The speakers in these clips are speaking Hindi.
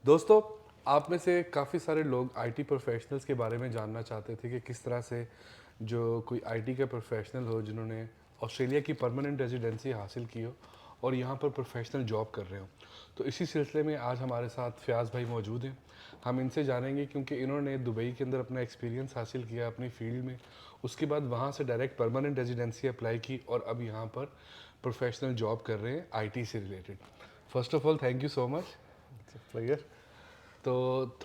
दोस्तों, आप में से काफ़ी सारे लोग आईटी प्रोफेशनल्स के बारे में जानना चाहते थे कि किस तरह से जो कोई आईटी के प्रोफेशनल हो जिन्होंने ऑस्ट्रेलिया की परमानेंट रेजिडेंसी हासिल की हो और यहाँ पर प्रोफेशनल जॉब कर रहे हो। तो इसी सिलसिले में आज हमारे साथ फयाज़ भाई मौजूद हैं। हम इनसे जानेंगे क्योंकि इन्होंने दुबई के अंदर अपना एक्सपीरियंस हासिल किया अपनी फील्ड में, उसके बाद वहाँ से डायरेक्ट परमानेंट रेजिडेंसी अप्लाई की और अब यहाँ पर प्रोफेशनल जॉब कर रहे हैं आईटी से related. First of all thank you so much. Player तो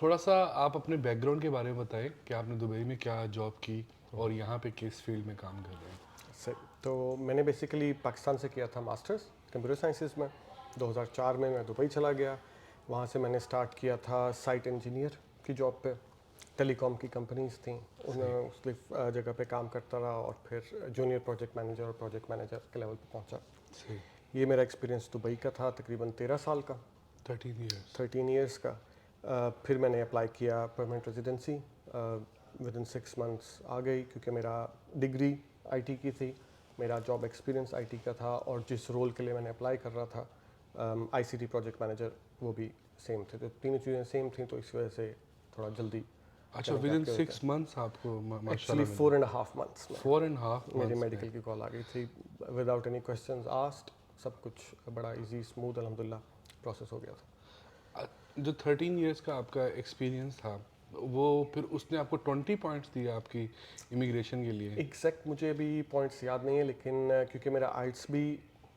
थोड़ा सा आप अपने बैकग्राउंड के बारे में बताएं कि आपने दुबई में क्या जॉब की और यहाँ पे किस फील्ड में काम कर रहे हैं। सही। तो मैंने बेसिकली पाकिस्तान से किया था मास्टर्स कंप्यूटर साइंसेस में। 2004 में मैं दुबई चला गया। वहाँ से मैंने स्टार्ट किया था साइट इंजीनियर की जॉब पे। टेलीकॉम की कंपनीज थी, उन्हें उस जगह पे काम करता रहा और फिर जूनियर प्रोजेक्ट मैनेजर और प्रोजेक्ट मैनेजर के लेवल पे पहुँचा। सही। ये मेरा एक्सपीरियंस दुबई का था, तकरीबन 13 साल का, 13 ईयर्स। 13 ईयर्स का। फिर मैंने अप्लाई किया permanent residency. Within 6 months आ गई क्योंकि मेरा डिग्री आईटी की थी, मेरा जॉब एक्सपीरियंस आईटी का था और जिस रोल के लिए मैंने अप्लाई कर रहा था आईसीटी प्रोजेक्ट मैनेजर, वो भी सेम थे। तो तीनों चीज़ें सेम थी, तो इस वजह से थोड़ा जल्दी अच्छा, विद इन 6 मंथ्स आपको एक्चुअली माशाल्लाह 4.5 मंथ्स में 4.5 मेरी मंथ्स मेडिकल की कॉल आ गई थी। विदाउट एनी क्वेश्चंस आस्क्ड, सब कुछ बड़ा इजी स्मूथ अल्हम्दुलिल्लाह प्रोसेस हो गया था। जो 13 ईयर्स का आपका एक्सपीरियंस था वो फिर उसने आपको 20 पॉइंट्स दिया आपकी इमिग्रेशन के लिए। एग्जैक्ट मुझे अभी पॉइंट्स याद नहीं है, लेकिन क्योंकि मेरा आइट्स भी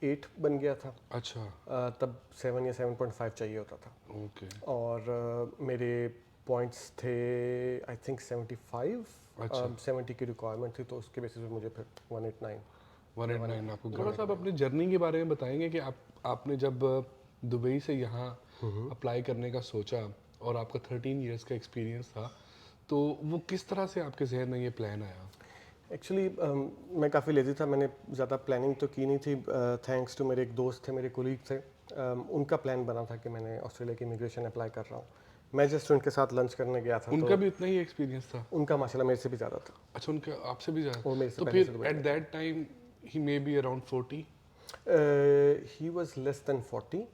8 बन गया था, अच्छा। तब 7 या 7.5 चाहिए होता था। ओके। और मेरे पॉइंट्स थे आई थिंक 75। अच्छा। 70 की रिक्वायरमेंट थी, तो उसके बेसिस पे मुझे फिर 189 189 आपको। थोड़ा सा आप अपनी जर्नी के बारे में बताएंगे कि आपने जब दुबई से यहाँ अप्लाई करने का सोचा और आपका 13 इयर्स का एक्सपीरियंस था, तो वो किस तरह से आपके जहन में ये प्लान आया। एक्चुअली मैं काफ़ी लेज़ी था, मैंने ज़्यादा प्लानिंग तो की नहीं थी। थैंक्स टू मेरे एक दोस्त थे, मेरे कोलीग थे, उनका प्लान बना था कि मैंने ऑस्ट्रेलिया की इमिग्रेशन अप्लाई कर रहा हूँ। मैं जस्ट उनके साथ लंच करने गया था, उनका तो भी उतना ही एक्सपीरियंस था। उनका माशाल्लाह मेरे से भी ज़्यादा था। अच्छा, उनका आपसे भी ज़्यादा। वो मेरे से तो पहले से फिर दुबई एट में that time he may be around 40। He was less than 40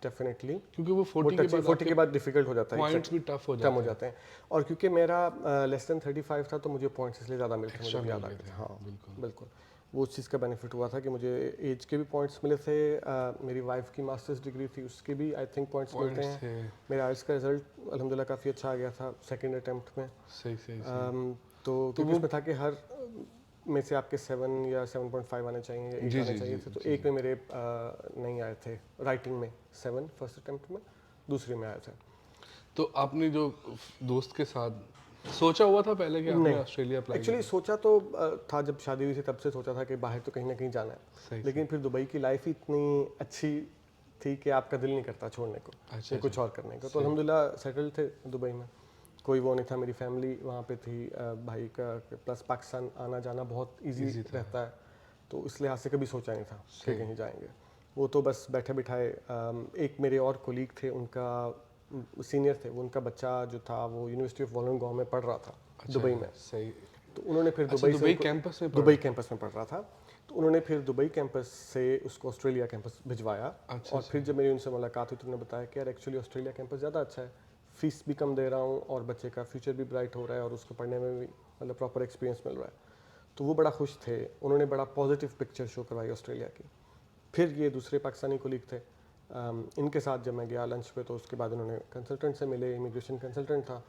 definitely. क्योंकि वो वो 40 के टची बाद 40 आपके के बाद डिफिकल्ट हो जाता है, पॉइंट्स भी टफ हो कम हो जाते हैं। जाते हैं। और क्योंकि मेरा लेस देन 35 था, तो मुझे पॉइंट्स इसलिए ज़्यादा मिले थे, मुझे एक्स्ट्रा भी मिल याद आ गए गया थे। था। हाँ बिल्कुल। बिल्कुल, वो उस चीज़ का बेनिफिट हुआ था कि मुझे एज के भी पॉइंट्स मिले थे। मेरी वाइफ की मास्टर्स डिग्री थी, उसके भी आई थिंक पॉइंट्स मिलते पॉइंट्स हैं। थे। मेरा आइल्स का रिजल्ट अल्हम्दुलिल्लाह काफ़ी अच्छा आ गया था सेकेंड अटैम्प्ट में। सही सही सही। तो तो क्योंकि वो उसमें था कि हर में से आपके 7 या 7.5 आने चाहिए या 8 जी आने जी चाहिए जी थे, तो जी एक में मेरे नहीं आए थे। राइटिंग में 7 फर्स्ट अटैम्प्ट में, दूसरे में आए थे। तो आपने जो दोस्त के साथ सोचा हुआ था पहले कि आपने नहीं, ऑस्ट्रेलिया अप्लाई एक्चुअली करना। सोचा तो था, जब शादी हुई थी तब से सोचा था कि बाहर तो कहीं ना कहीं जाना है। सही सही। लेकिन फिर दुबई की लाइफ ही इतनी अच्छी थी कि आपका दिल नहीं करता छोड़ने को अच्छा या अच्छा। कुछ और करने को। तो सही। अल्हम्दुलिल्लाह सेटल थे दुबई में, कोई वो नहीं था। मेरी फैमिली वहाँ पे थी, भाई का, प्लस पाकिस्तान आना जाना बहुत इजी इजी था। रहता है, तो इस लिहाज से कभी सोचा नहीं था कि सही। कहीं जाएंगे। वो तो बस बैठे बिठाए। एक मेरे और कोलीग थे, उनका सीनियर थे, वो उनका बच्चा जो था वो यूनिवर्सिटी ऑफ वॉलंगॉ में पढ़ रहा था अच्छा दुबई में। सही। तो उन्होंने फिर अच्छा, दुबई से दुबई उनको, कैंपस में पढ़ दुबई रहा कैंपस में पढ़ रहा था, तो उन्होंने फिर दुबई कैंपस से उसको ऑस्ट्रेलिया कैंपस भिजवाया। था। अच्छा और अच्छा। फिर जब मेरी उनसे मुलाकात हुई तो उन्होंने बताया कि यार एक्चुअली ऑस्ट्रेलिया कैंपस ज़्यादा अच्छा है, फीस भी कम दे रहा हूँ और बच्चे का फ्यूचर भी ब्राइट हो रहा है और उसको पढ़ने में भी मतलब प्रॉपर एक्सपीरियंस मिल रहा है। तो वो बड़ा खुश थे, उन्होंने बड़ा पॉजिटिव पिक्चर शो करवाई ऑस्ट्रेलिया की। फिर ये दूसरे पाकिस्तानी कोलीग थे, इनके साथ जब मैं गया लंच पे, तो उसके बाद उन्होंने कंसल्टेंट से मिले, इमिग्रेशन कंसल्टेंट था।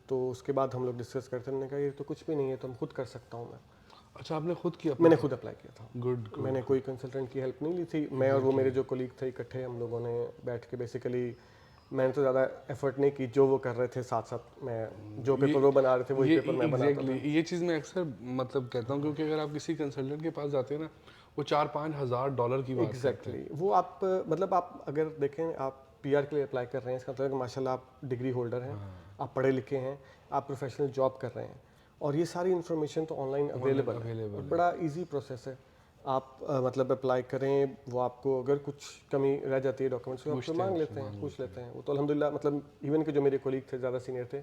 तो उसके बाद हम लोग डिस्कस करते, उन्होंने कहा ये तो कुछ भी नहीं है, तो हम खुद कर सकता हूँ मैं। अच्छा, आपने खुद किया मैंने अप्लाई। खुद अप्लाई किया था, गुड गुड मैंने गुड। कोई कंसल्टेंट की हेल्प नहीं ली थी। मैं और वो मेरे जो कोलीग थे इकट्ठे, हम लोगों ने बैठ के बेसिकली, मैंने तो ज़्यादा एफर्ट नहीं की, जो वो कर रहे थे साथ साथ मैं, जो ये पेपर वो बना रहे थे वही ये पेपर मैं बनाता एग्जैक्टली था। ये चीज़ मैं अक्सर मतलब कहता हूँ, क्योंकि अगर आप किसी कंसल्टेंट के पास जाते हैं ना, वो 4-5 हज़ार डॉलर की बात करते हैं। एग्जैक्टली वो आप मतलब आप अगर देखें, आप पीआर के लिए अप्लाई कर रहे हैं, इसका मतलब है कि माशाल्लाह आप डिग्री होल्डर हैं, आप पढ़े लिखे हैं, आप प्रोफेशनल जॉब कर रहे हैं, और ये सारी इन्फॉर्मेशन तो ऑनलाइन ऑनलाइन अवेलेबल है और अवेलेबल है। बड़ा इजी प्रोसेस है। आप मतलब अप्लाई करें, वो आपको अगर कुछ कमी रह जाती है डॉक्यूमेंट्स में, आपसे पूछते हैं, मांग आपसे लेते हैं, मांग पूछ लेते लेते हैं। वो तो अल्हम्दुलिल्लाह, मतलब इवन के जो मेरे कोलीग थे ज़्यादा सीनियर थे,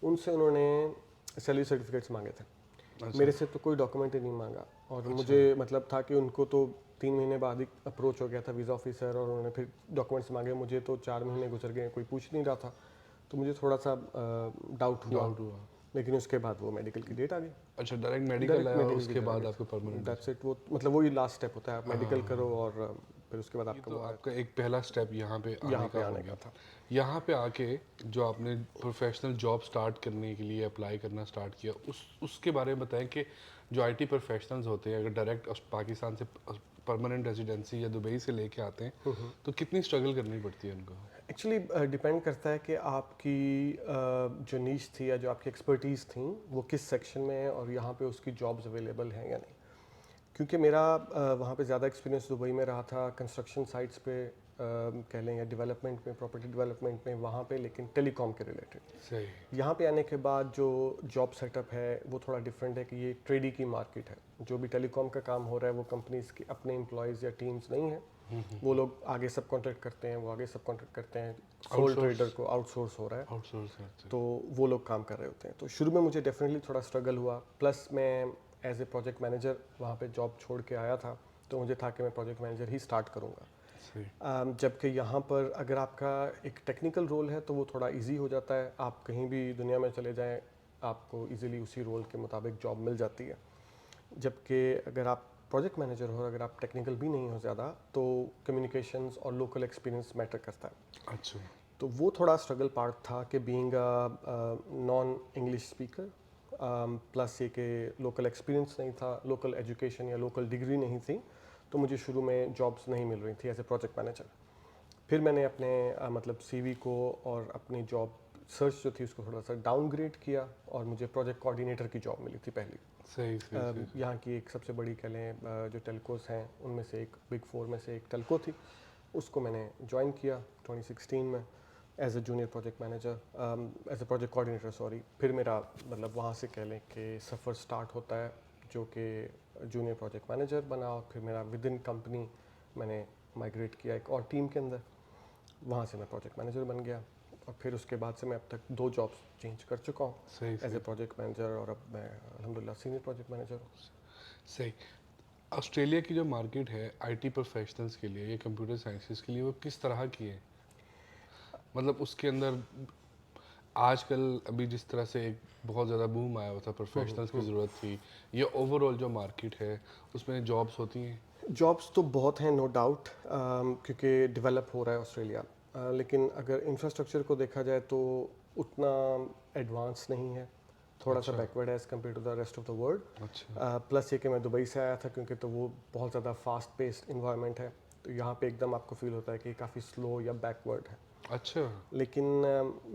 उनसे उन्होंने सैलरी सर्टिफिकेट्स मांगे थे। हैं। अच्छा मेरे से तो कोई डॉक्यूमेंट ही नहीं मांगा, और अच्छा। मुझे मतलब था कि उनको तो 3 महीने बाद ही अप्रोच हो गया था वीज़ा ऑफिसर और उन्होंने फिर डॉक्यूमेंट्स मांगे मुझे, तो 4 महीने गुजर गए, कोई पूछ नहीं रहा था, तो मुझे थोड़ा सा डाउट हुआ। डाउट हुआ। लेकिन उसके बाद वो मेडिकल की डेट आ गई, अच्छा, डायरेक्ट मेडिकल डायरेक्ट आया, मेडिकल की उसके डेट आ बाद गई। आपको परमानेंट। दैट्स इट, वो मतलब वही लास्ट स्टेप होता है, आप मेडिकल करो और फिर उसके बाद ये आपका तो वो आपका एक पहला स्टेप यहाँ पे आने यहाँ का पे हो आने गया। का था। यहाँ पे आके जो आपने प्रोफेशनल जॉब स्टार्ट करने के लिए अप्लाई करना स्टार्ट किया, उसके बारे में बताएं कि जो आईटी प्रोफेशनल्स होते हैं अगर डायरेक्ट पाकिस्तान से परमानेंट रेजिडेंसी या दुबई से लेके आते हैं तो कितनी स्ट्रगल करनी पड़ती है उनको? एक्चुअली डिपेंड करता है कि आपकी जो नीश थी या जो आपकी एक्सपर्टीज़ थी वो किस सेक्शन में है और यहाँ पे उसकी जॉब्स अवेलेबल हैं या नहीं। क्योंकि मेरा वहाँ पे ज़्यादा एक्सपीरियंस दुबई में रहा था, कंस्ट्रक्शन साइट्स पे कह लें या डेवलपमेंट में, प्रॉपर्टी डेवलपमेंट में वहाँ पे, लेकिन टेलीकॉम के रिलेटेड। सही। यहाँ पे आने के बाद जो जॉब सेटअप है वो थोड़ा डिफरेंट है कि ये ट्रेडी की मार्केट है। जो भी टेलीकॉम का काम हो रहा है वो कंपनीज के अपने एम्प्लॉयज़ या टीम्स नहीं है, वो लोग आगे सब कॉन्ट्रैक्ट करते हैं, वो आगे सब कॉन्ट्रैक्ट करते हैं, सोल ट्रेडर को आउटसोर्स हो रहा है, आउटसोर्स करते हैं। तो वो लोग काम कर रहे होते हैं। तो शुरू में मुझे डेफिनेटली थोड़ा स्ट्रगल हुआ, प्लस मैं एज ए प्रोजेक्ट मैनेजर वहाँ पे जॉब छोड़ के आया था, तो मुझे था कि मैं प्रोजेक्ट मैनेजर ही स्टार्ट करूँगा। सही। जबकि यहाँ पर अगर आपका एक टेक्निकल रोल है तो वो थोड़ा इजी हो जाता है, आप कहीं भी दुनिया में चले जाएं आपको इजीली उसी रोल के मुताबिक जॉब मिल जाती है। जबकि अगर आप प्रोजेक्ट मैनेजर हो, अगर आप टेक्निकल भी नहीं हो ज़्यादा, तो कम्युनिकेशंस और लोकल एक्सपीरियंस मैटर करता है। अच्छा। तो वो थोड़ा स्ट्रगल पार्ट था कि being non English speaker, plus ये कि लोकल एक्सपीरियंस नहीं था, लोकल एजुकेशन या लोकल डिग्री नहीं थी, तो मुझे शुरू में जॉब्स नहीं मिल रही थी एज ए प्रोजेक्ट मैनेजर। फिर मैंने अपने मतलब सीवी को और अपनी जॉब सर्च जो थी उसको थोड़ा सा डाउनग्रेड किया और मुझे प्रोजेक्ट कोऑर्डिनेटर की जॉब मिली थी पहली। सही सही। यहाँ की एक सबसे बड़ी कह लें जो टेलकोस हैं उनमें से एक बिग 4 में से एक टेलको थी, उसको मैंने ज्वाइन किया 2016 में as a junior project manager, as a project coordinator sorry. फिर मेरा मतलब वहाँ से कह लें कि सफ़र स्टार्ट होता है जो कि जूनियर प्रोजेक्ट मैनेजर बना, और फिर मेरा विद इन कंपनी मैंने माइग्रेट किया एक और टीम के अंदर, वहाँ से मैं प्रोजेक्ट मैनेजर बन गया। और फिर उसके बाद से मैं अब तक 2 जॉब्स चेंज कर चुका हूँ सही एज ए प्रोजेक्ट मैनेजर, और अब मैं अल्हम्दुलिल्लाह सीनियर प्रोजेक्ट मैनेजर हूँ। सही। ऑस्ट्रेलिया की जो मार्केट है आईटी प्रोफेशनल्स के लिए या कंप्यूटर साइंसेस के लिए वो किस तरह की है? मतलब उसके अंदर आजकल अभी जिस तरह से एक बहुत ज़्यादा बूम आया हुआ था, प्रोफेशनल्स की ज़रूरत थी, ये ओवरऑल जो मार्केट है उसमें जॉब्स होती हैं? जॉब्स तो बहुत हैं नो डाउट, क्योंकि डेवलप हो रहा है ऑस्ट्रेलिया, लेकिन अगर इंफ्रास्ट्रक्चर को देखा जाए तो उतना एडवांस नहीं है, थोड़ा सा अच्छा। बैकवर्ड है as compare to the rest of the world. अच्छा। प्लस ये कि मैं दुबई से आया था, क्योंकि तो वो बहुत ज़्यादा फास्ट पेस्ड इन्वायरमेंट है, तो यहाँ पे एकदम आपको फील होता है कि काफ़ी स्लो या बैकवर्ड है। अच्छा। लेकिन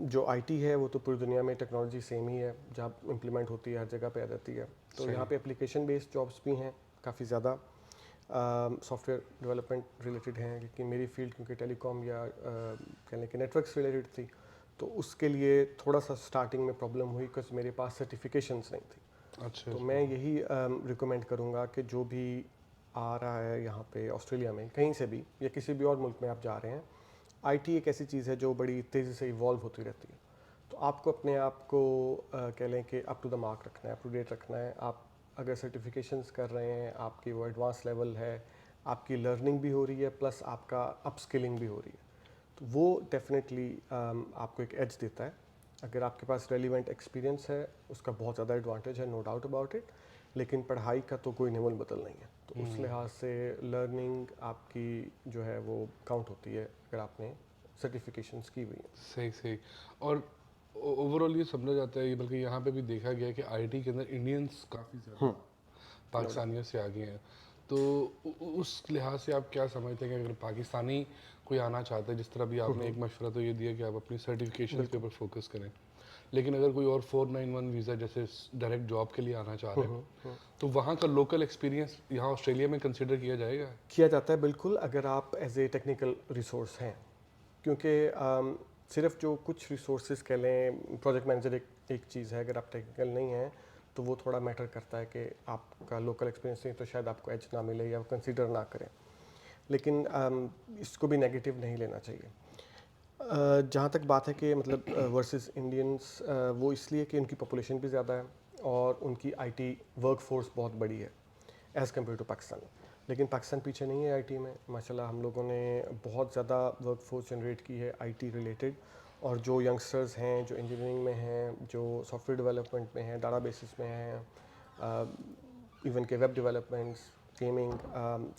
जो आईटी है वो तो पूरी दुनिया में टेक्नोलॉजी सेम ही है, जहाँ इम्प्लीमेंट होती है हर जगह पे आ जाती है। तो सही। यहाँ पे एप्लीकेशन बेस्ड जॉब्स भी हैं काफ़ी ज़्यादा, सॉफ्टवेयर डेवलपमेंट रिलेटेड हैं, लेकिन मेरी फील्ड क्योंकि टेलीकॉम या कह लें कि नेटवर्क्स रिलेटेड थी, तो उसके लिए थोड़ा सा स्टार्टिंग में प्रॉब्लम हुई बिकॉज मेरे पास सर्टिफिकेशंस नहीं थी। अच्छा। तो मैं यही रिकमेंड करूँगा कि जो भी आ रहा है यहाँ पे ऑस्ट्रेलिया में कहीं से भी या किसी भी और मुल्क में आप जा रहे हैं, आईटी एक ऐसी चीज़ है जो बड़ी तेज़ी से इवॉल्व होती रहती है, तो आपको अपने आप को कह लें कि अप टू द मार्क रखना है, अप टू डेट रखना है। आप अगर सर्टिफिकेशंस कर रहे हैं, आपकी वो एडवांस लेवल है, आपकी लर्निंग भी हो रही है, प्लस आपका अपस्किलिंग भी हो रही है, तो वो डेफिनेटली आपको एक एज देता है। अगर आपके पास रेलिवेंट एक्सपीरियंस है उसका बहुत ज़्यादा एडवांटेज है, नो डाउट अबाउट इट, लेकिन पढ़ाई का तो कोई निमूल बदल नहीं है, तो उस लिहाज से लर्निंग आपकी जो है वो काउंट होती है अगर आपने सर्टिफिकेशंस की हुई है। सही सही। और ओवरऑल ये समझा जाता है, बल्कि यहाँ पे भी देखा गया है कि आईटी के अंदर इंडियंस काफ़ी ज़्यादा पाकिस्तानियों से आगे हैं, तो उस लिहाज से आप क्या समझते हैं कि अगर पाकिस्तानी कोई आना चाहता है, जिस तरह भी आपने एक मशवरा तो ये दिया कि आप अपनी सर्टिफिकेशन के ऊपर फोकस करें, लेकिन अगर कोई और 491 वीज़ा जैसे डायरेक्ट जॉब के लिए आना चाह रहे हैं तो वहाँ का लोकल एक्सपीरियंस यहाँ ऑस्ट्रेलिया में कंसिडर किया जाएगा? किया जाता है बिल्कुल, अगर आप एज ए टेक्निकल रिसोर्स हैं, क्योंकि सिर्फ जो कुछ रिसोर्सेज कह लें, प्रोजेक्ट मैनेजर एक चीज़ है, अगर आप टेक्निकल नहीं हैं तो वो थोड़ा मैटर करता है कि आपका लोकल एक्सपीरियंस नहीं तो शायद आपको एज ना मिले या कंसिडर ना करें, लेकिन इसको भी नेगेटिव नहीं लेना चाहिए। जहाँ तक बात है कि मतलब वर्सेस इंडियंस, वो इसलिए कि उनकी पॉपुलेशन भी ज़्यादा है और उनकी आईटी वर्कफोर्स बहुत बड़ी है एज़ कम्पेयर टू पाकिस्तान। लेकिन पाकिस्तान पीछे नहीं है आईटी में। माशाल्लाह हम लोगों ने बहुत ज़्यादा वर्कफोर्स जनरेट की है आईटी रिलेटेड, और जो यंगस्टर्स हैं, जो इंजीनियरिंग में हैं, जो सॉफ्टवेयर डेवलपमेंट में हैं, डाटाबेसिस में हैं, इवन के web developments, gaming,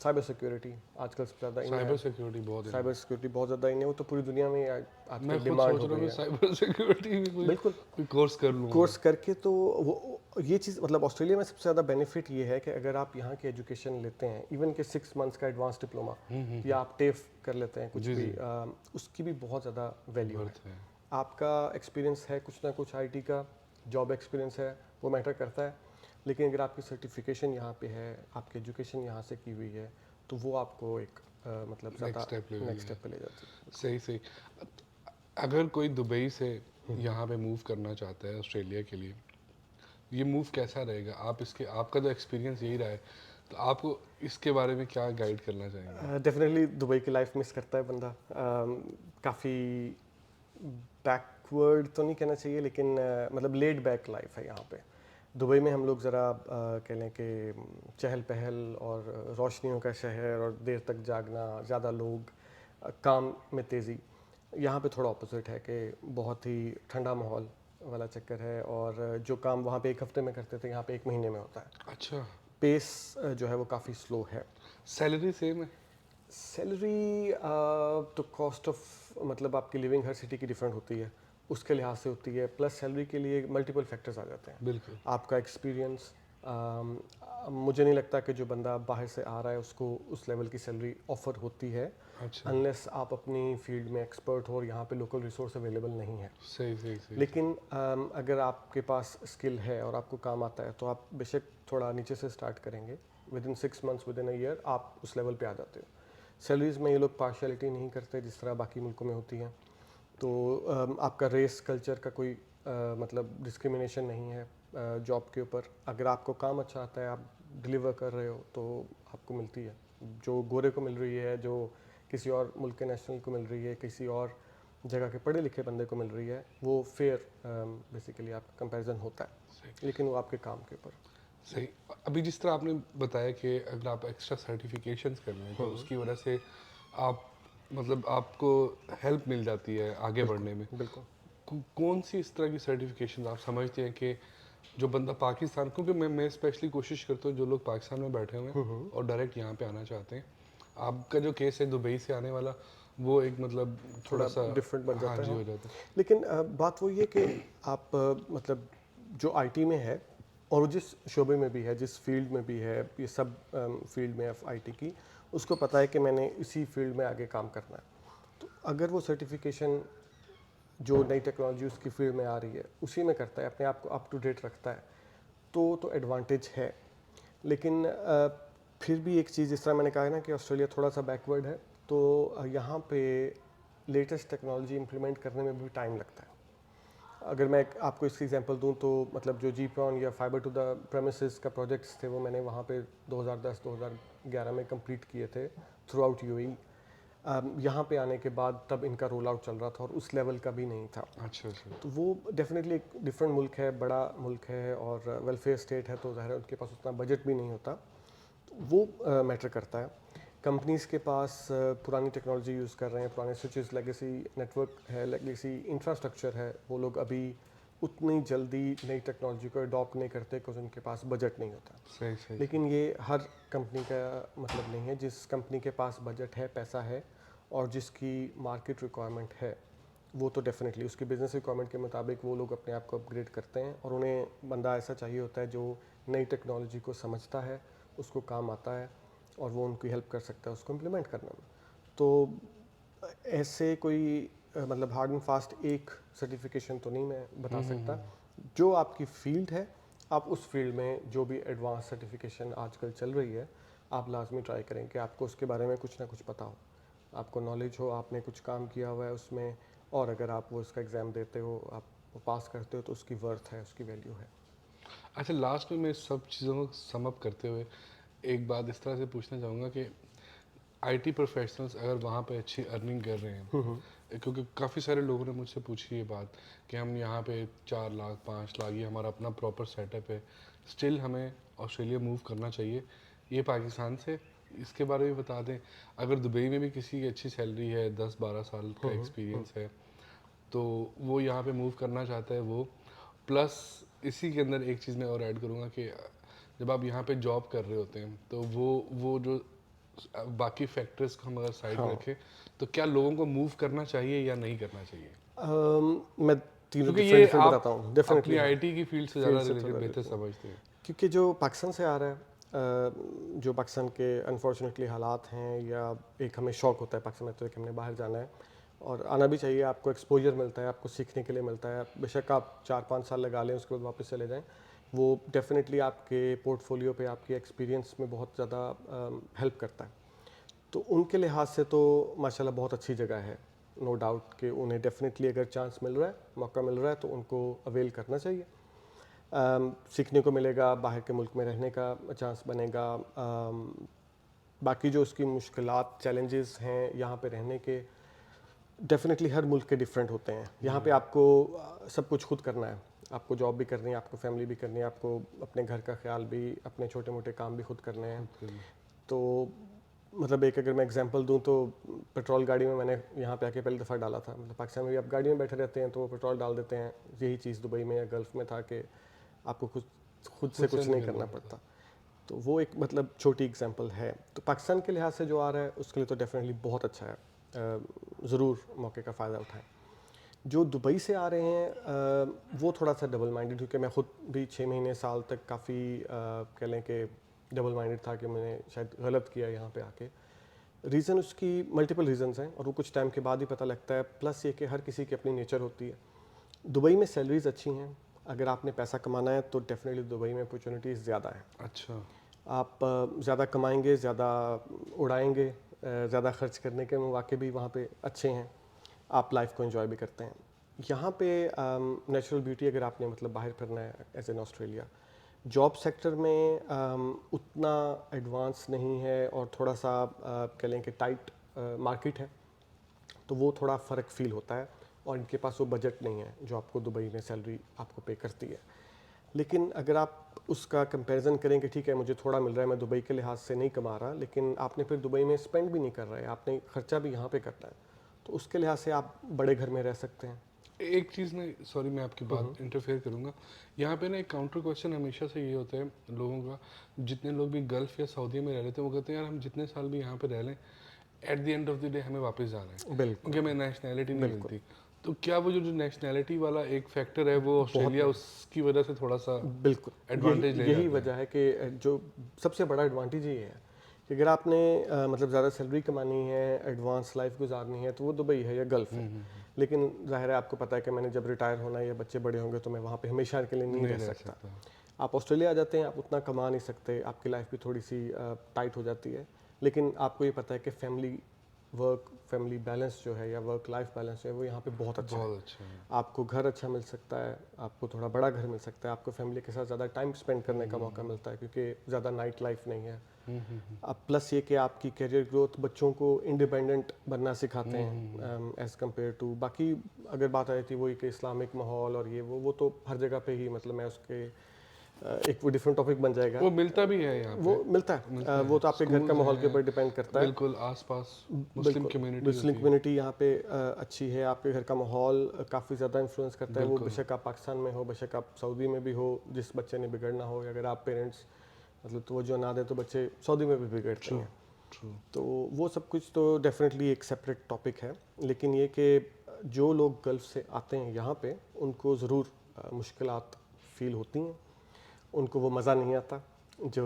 cyber security आजकल सबसे ज़्यादा इन है। साइबर सिक्योरिटी बहुत साइबर सिक्योरिटी बहुत ज़्यादा इन है, वो तो पूरी दुनिया में मैं आजकल खुद डिमांड सोच हो रहा गई हूँ है। साइबर सिक्योरिटी में बिल्कुल, कोई कोर्स कर लूँ। कोर्स करके तो वो ये चीज़ मतलब ऑस्ट्रेलिया में सबसे ज़्यादा बेनिफिट ये है कि अगर आप यहाँ की एजुकेशन लेते हैं, इवन के 6 मंथ्स का एडवांस डिप्लोमा या आप टेफ कर लेते हैं कुछ जी, भी, जी। उसकी भी बहुत ज़्यादा वैल्यू है। वर्थ है। आपका एक्सपीरियंस है कुछ ना कुछ आईटी का, जॉब एक्सपीरियंस है, वो मैटर करता है। लेकिन अगर आपकी सर्टिफिकेशन यहाँ पे है, आपकी एजुकेशन यहाँ से की हुई है, तो वो आपको एक मतलब ज़्यादा नेक्स्ट स्टेप पे ले जाती है। सही सही। अगर कोई दुबई से यहाँ पे मूव करना चाहता है ऑस्ट्रेलिया के लिए, ये मूव कैसा रहेगा? आप इसके आपका तो एक्सपीरियंस यही रहा है, तो आपको इसके बारे में क्या गाइड करना चाहेंगे? डेफिनेटली दुबई की लाइफ मिस करता है बंदा। काफ़ी बैकवर्ड तो नहीं कहना चाहिए, लेकिन मतलब लेड बैक लाइफ है यहाँ पे। दुबई में हम लोग ज़रा कह लें कि चहल पहल और रोशनियों का शहर और देर तक जागना, ज़्यादा लोग, काम में तेज़ी। यहाँ पे थोड़ा ऑपोजिट है कि बहुत ही ठंडा माहौल वाला चक्कर है, और जो काम वहाँ पे 1 हफ्ते में करते थे यहाँ पे 1 महीने में होता है। अच्छा, पेस जो है वो काफ़ी स्लो है। सैलरी सेम है? सैलरी तो कॉस्ट ऑफ मतलब आपकी लिविंग हर सिटी की डिफरेंट होती है, उसके लिहाज से होती है। प्लस सैलरी के लिए मल्टीपल फैक्टर्स आ जाते हैं। बिल्कुल। आपका एक्सपीरियंस, मुझे नहीं लगता कि जो बंदा बाहर से आ रहा है उसको उस लेवल की सैलरी ऑफर होती है, अच्छा, अनलेस आप अपनी फील्ड में एक्सपर्ट हो और यहाँ पे लोकल रिसोर्स अवेलेबल नहीं है। सही सही सही। लेकिन अगर आपके पास स्किल है और आपको काम आता है, तो आप बेशक थोड़ा नीचे से स्टार्ट करेंगे, with in 6 months, with in a year आप उस लेवल पे आ जाते हो। सैलरीज में ये लोग पार्शियलिटी नहीं करते जिस तरह बाकी मुल्कों में होती हैं। तो आपका रेस कल्चर का कोई मतलब डिस्क्रिमिनेशन नहीं है जॉब के ऊपर। अगर आपको काम अच्छा आता है, आप डिलीवर कर रहे हो, तो आपको मिलती है। जो गोरे को मिल रही है, जो किसी और मुल्क के नेशनल को मिल रही है, किसी और जगह के पढ़े लिखे बंदे को मिल रही है, वो फेयर बेसिकली आपका कंपैरिजन होता है, लेकिन वो आपके काम के ऊपर। सही। अभी जिस तरह आपने बताया कि अगर आप एक्स्ट्रा सर्टिफिकेशंस कर रहे हैं तो उसकी वजह से आप मतलब आपको हेल्प मिल जाती है आगे बढ़ने में। बिल्कुल। कौन सी इस तरह की सर्टिफिकेशन आप समझते हैं कि जो बंदा पाकिस्तान, क्योंकि मैं स्पेशली कोशिश करता हूँ जो लोग पाकिस्तान में बैठे हुए हैं और डायरेक्ट यहाँ पे आना चाहते हैं, आपका जो केस है दुबई से आने वाला, वो एक मतलब थोड़ा सा डिफरेंट बन हाँ जाता जी है। हो जाता है। लेकिन बात वो ये कि आप मतलब जो आईटी में है और वो जिस शोबे में भी है, जिस फील्ड में भी है, ये सब फील्ड में आईटी की, उसको पता है कि मैंने इसी फील्ड में आगे काम करना है। तो अगर वो सर्टिफिकेशन जो नई टेक्नोलॉजी उसकी फील्ड में आ रही है उसी में करता है, अपने आप को अप टू डेट रखता है, तो एडवांटेज है। लेकिन फिर भी एक चीज़, जिस तरह मैंने कहा है ना कि ऑस्ट्रेलिया थोड़ा सा बैकवर्ड है, तो यहाँ पे लेटेस्ट टेक्नोलॉजी इंप्लीमेंट करने में भी टाइम लगता है। अगर मैं आपको इसकी एग्जांपल दूं, तो मतलब जो जीपीओन या फाइबर टू द प्रेमिसेस का प्रोजेक्ट्स थे, वो मैंने वहाँ पे 2010-2011 में कंप्लीट किए थे थ्रू आउट यूएई। यहाँ पे आने के बाद तब इनका रोल आउट चल रहा था और उस लेवल का भी नहीं था। अच्छा अच्छा। तो वो डेफिनेटली एक डिफरेंट मुल्क है, बड़ा मुल्क है और वेलफेयर स्टेट है, तो ज़ाहिर है उनके पास उतना बजट भी नहीं होता, तो वो मैटर करता है। कंपनीज़ के पास पुरानी टेक्नोलॉजी यूज़ कर रहे हैं, पुराने स्विचेस, लेगेसी नेटवर्क है, लेगेसी इंफ्रास्ट्रक्चर है, वो लोग अभी उतनी जल्दी नई टेक्नोलॉजी को अडॉप्ट नहीं करते क्योंकि उनके पास बजट नहीं होता। सही सही। लेकिन ये हर कंपनी का मतलब नहीं है। जिस कंपनी के पास बजट है, पैसा है और जिसकी मार्केट रिक्वायरमेंट है, वो तो डेफिनेटली उसकी बिज़नेस रिक्वायरमेंट के मुताबिक वो लोग अपने आप को अपग्रेड करते हैं, और उन्हें बंदा ऐसा चाहिए होता है जो नई टेक्नोलॉजी को समझता है, उसको काम आता है और वो उनकी हेल्प कर सकता है उसको इम्प्लीमेंट करने में। तो ऐसे कोई मतलब हार्ड एंड फास्ट एक सर्टिफिकेशन तो नहीं मैं बता सकता। जो आपकी फील्ड है, आप उस फील्ड में जो भी एडवांस सर्टिफिकेशन आजकल चल रही है, आप लाजमी ट्राई करें कि आपको उसके बारे में कुछ ना कुछ पता हो, आपको नॉलेज हो, आपने कुछ काम किया हुआ है उसमें, और अगर आप वो उसका एग्ज़ाम देते हो, आप वो पास करते हो, तो उसकी वर्थ है, उसकी वैल्यू है। अच्छा, लास्ट में मैं सब चीज़ों को सम अप करते हुए एक बात इस तरह से पूछना चाहूँगा कि आईटी प्रोफेशनल्स अगर वहाँ पे अच्छी अर्निंग कर रहे हैं, क्योंकि काफ़ी सारे लोगों ने मुझसे पूछी ये बात कि हम यहाँ पे 4 लाख 5 लाख, ये हमारा अपना प्रॉपर सेटअप है, स्टिल हमें ऑस्ट्रेलिया मूव करना चाहिए, ये पाकिस्तान से इसके बारे में बता दें, अगर दुबई में भी किसी की अच्छी सैलरी है, 10-12 साल का एक्सपीरियंस है, तो वो यहाँ पे मूव करना चाहता है वो, प्लस इसी के अंदर एक चीज़ मैं और ऐड करूँगा कि जब आप यहाँ पे जॉब कर रहे होते हैं तो वो जो बाकी फैक्टर्स को हम अगर साइड में रखें, तो क्या लोगों को मूव करना चाहिए या नहीं करना चाहिए? मैं तीनों क्योंकि डिफरेंट ये डिफरेंट आप बताता हूँ, अपनी डेफिनेटली हाँ, आईटी की फील्ड से ज़्यादा फील्ड से रिलेटेड थोड़ा बेहतर related। समझते हैं। क्योंकि जो पाकिस्तान से आ रहा है, जो पाकिस्तान के अनफॉर्चुनेटली हालात हैं, या एक हमें शौक होता है पाकिस्तान में तो कि हमने बाहर जाना है, और आना भी चाहिए, आपको एक्सपोजर मिलता है, आपको सीखने के लिए मिलता है, बेशक आप 4-5 साल लगा लें उसके बाद वापस चले जाएं, वो डेफिनेटली आपके पोर्टफोलियो पे, आपके एक्सपीरियंस में बहुत ज़्यादा हेल्प करता है। तो उनके लिहाज से तो माशाल्लाह बहुत अच्छी जगह है, नो डाउट कि उन्हें डेफिनेटली अगर चांस मिल रहा है, मौका मिल रहा है, तो उनको अवेल करना चाहिए। सीखने को मिलेगा, बाहर के मुल्क में रहने का चांस बनेगा। बाकी जो उसकी मुश्किलात चैलेंजेस हैं यहाँ पे रहने के, डेफिनेटली हर मुल्क के डिफरेंट होते हैं। यहाँ पे आपको सब कुछ खुद करना है, आपको जॉब भी करनी है, आपको फैमिली भी करनी है, आपको अपने घर का ख्याल भी, अपने छोटे मोटे काम भी खुद करने हैं। तो मतलब एक अगर मैं एग्जांपल दूं तो पेट्रोल गाड़ी में मैंने यहाँ पे आके पहली दफ़ा डाला था। मतलब पाकिस्तान में भी आप गाड़ी में बैठे रहते हैं तो वो पेट्रोल डाल देते हैं, यही चीज़ दुबई में या गल्फ़ में था कि आपको खुद से कुछ नहीं करना पड़ता। तो वो एक मतलब छोटी एग्जांपल है। तो पाकिस्तान के लिहाज से जो आ रहा है उसके लिए तो डेफिनेटली बहुत अच्छा है, ज़रूर मौके का फ़ायदा उठाएं। जो दुबई से आ रहे हैं वो थोड़ा सा डबल माइंडेड, क्योंकि मैं खुद भी 6 महीने साल तक काफ़ी कह लें कि डबल माइंडेड था कि मैंने शायद गलत किया यहाँ पे आके। रीज़न उसकी मल्टीपल रीजंस हैं और वो कुछ टाइम के बाद ही पता लगता है। प्लस ये कि हर किसी की अपनी नेचर होती है। दुबई में सैलरीज अच्छी हैं, अगर आपने पैसा कमाना है तो डेफिनेटली दुबई में अपॉर्चुनिटीज़ ज़्यादा हैं। अच्छा। आप ज़्यादा कमाएंगे, ज़्यादा उड़ाएंगे, ज़्यादा खर्च करने के मौके भी वहाँ पे अच्छे हैं, आप लाइफ को एंजॉय भी करते हैं। यहाँ पे नेचुरल ब्यूटी अगर आपने मतलब बाहर फिरना है as an Australia, job sector में उतना एडवांस नहीं है और थोड़ा सा कह लें कि टाइट मार्केट है, तो वो थोड़ा फ़र्क फील होता है। और इनके पास वो बजट नहीं है जो आपको दुबई में सैलरी आपको पे करती है। लेकिन अगर आप उसका कंपैरिजन करें कि ठीक है मुझे थोड़ा मिल रहा है, मैं दुबई के लिहाज से नहीं कमा रहा, लेकिन आपने फिर दुबई में स्पेंड भी नहीं कर रहे हैं, आपने खर्चा भी यहाँ पे करना है, तो उसके लिहाज से आप बड़े घर में रह सकते हैं। एक चीज़ में, सॉरी मैं आपकी बात इंटरफेयर करूंगा, यहाँ पे ना एक काउंटर क्वेश्चन हमेशा से ये होता है लोगों का, जितने लोग भी गल्फ़ या सऊदी में रह रहे थे वो कहते हैं यार हम जितने साल भी यहाँ पे रह लें, at the end of the day हमें वापस जाना है बिल्कुल क्योंकि हमें नेशनैलिटी नहीं बिल्कुल। मिलती। तो क्या वो जो नेशनैलिटी वाला एक फैक्टर है वो बहुत ऑस्ट्रेलिया उसकी वजह से थोड़ा सा बिल्कुल, एडवांटेज ले यही जाता वजह है? है कि जो सबसे बड़ा एडवांटेज ये है कि अगर आपने मतलब ज़्यादा सैलरी कमानी है, एडवांस लाइफ गुजारनी है, तो वो दुबई है या गल्फ़ है। लेकिन ज़ाहिर है आपको पता है कि मैंने जब रिटायर होना है या बच्चे बड़े होंगे तो मैं वहाँ पे हमेशा के लिए नहीं रह सकता। आप ऑस्ट्रेलिया आ जाते हैं, आप उतना कमा नहीं सकते, आपकी लाइफ भी थोड़ी सी टाइट हो जाती है। लेकिन आपको ये पता है कि फैमिली बैलेंस जो है या वर्क लाइफ बैलेंस जो है वो यहाँ पे बहुत अच्छा है। बहुत अच्छा है। आपको घर अच्छा मिल सकता है, आपको थोड़ा बड़ा घर मिल सकता है, आपको फैमिली के साथ ज़्यादा टाइम स्पेंड करने का मौका मिलता है क्योंकि ज़्यादा नाइट लाइफ नहीं है। अब प्लस ये कि आपकी करियर ग्रोथ बच्चों को इंडिपेंडेंट बनना सिखाते हैं एज़ कम्पेयर टू बाकी। अगर बात आई थी वही कि इस्लामिक माहौल और ये वो तो हर जगह पे ही, मतलब मैं उसके एक वो डिफरेंट टॉपिक बन जाएगा। वो मिलता भी है यहाँ वो पे, मिलता है, मिलता वो है, तो आपके घर का स्कूल्स माहौल के हैं, ऊपर डिपेंड करता है। बिल्कुल आसपास मुस्लिम बिल्कुल, कम्युनिटी मुस्लिम होती है। कम्युनिटी यहाँ पे अच्छी है, आपके घर का माहौल काफ़ी ज़्यादा इन्फ्लुएंस करता है। वो बिल्कुल। बेशक आप पाकिस्तान में हो, बेशक आप सऊदी में भी हो, जिस बच्चे ने बिगड़ना हो, या अगर आप पेरेंट्स मतलब तवज्जो ना दें तो बच्चे सऊदी में भी बिगड़ते ट्रू हैं। ट्रू। तो वो सब कुछ तो डेफिनेटली एक सेपरेट टॉपिक है। लेकिन ये कि जो लोग गल्फ़ से आते हैं यहाँ पे, उनको ज़रूर मुश्किलात फ़ील होती हैं, उनको वो मज़ा नहीं आता जो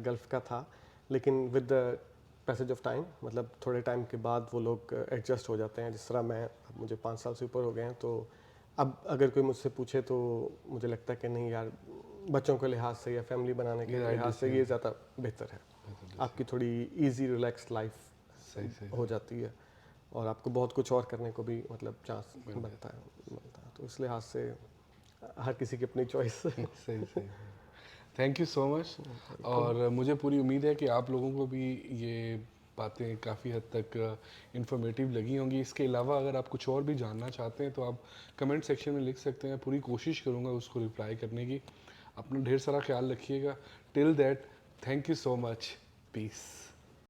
गल्फ़ का था। लेकिन with the passage of time, मतलब थोड़े टाइम के बाद वो लोग एडजस्ट हो जाते हैं। जिस तरह मैं, अब मुझे 5 साल से ऊपर हो गए हैं, तो अब अगर कोई मुझसे पूछे तो मुझे लगता है कि नहीं यार, बच्चों के लिहाज से या फैमिली बनाने के ये लिहाज से decision ये ज़्यादा बेहतर है। आपकी थोड़ी इजी रिलैक्स लाइफ सही सही हो जाती है और आपको बहुत कुछ और करने को भी मतलब चांस बनता है। तो इस लिहाज से हर किसी की अपनी चॉइस। सही सही। Thank you so much. और मुझे पूरी उम्मीद है कि आप लोगों को भी ये बातें काफ़ी हद तक इंफॉर्मेटिव लगी होंगी। इसके अलावा अगर आप कुछ और भी जानना चाहते हैं तो आप कमेंट सेक्शन में लिख सकते हैं, पूरी कोशिश करूँगा उसको रिप्लाई करने की। अपना ढेर सारा ख्याल रखिएगा। Till that, thank you so much, piece.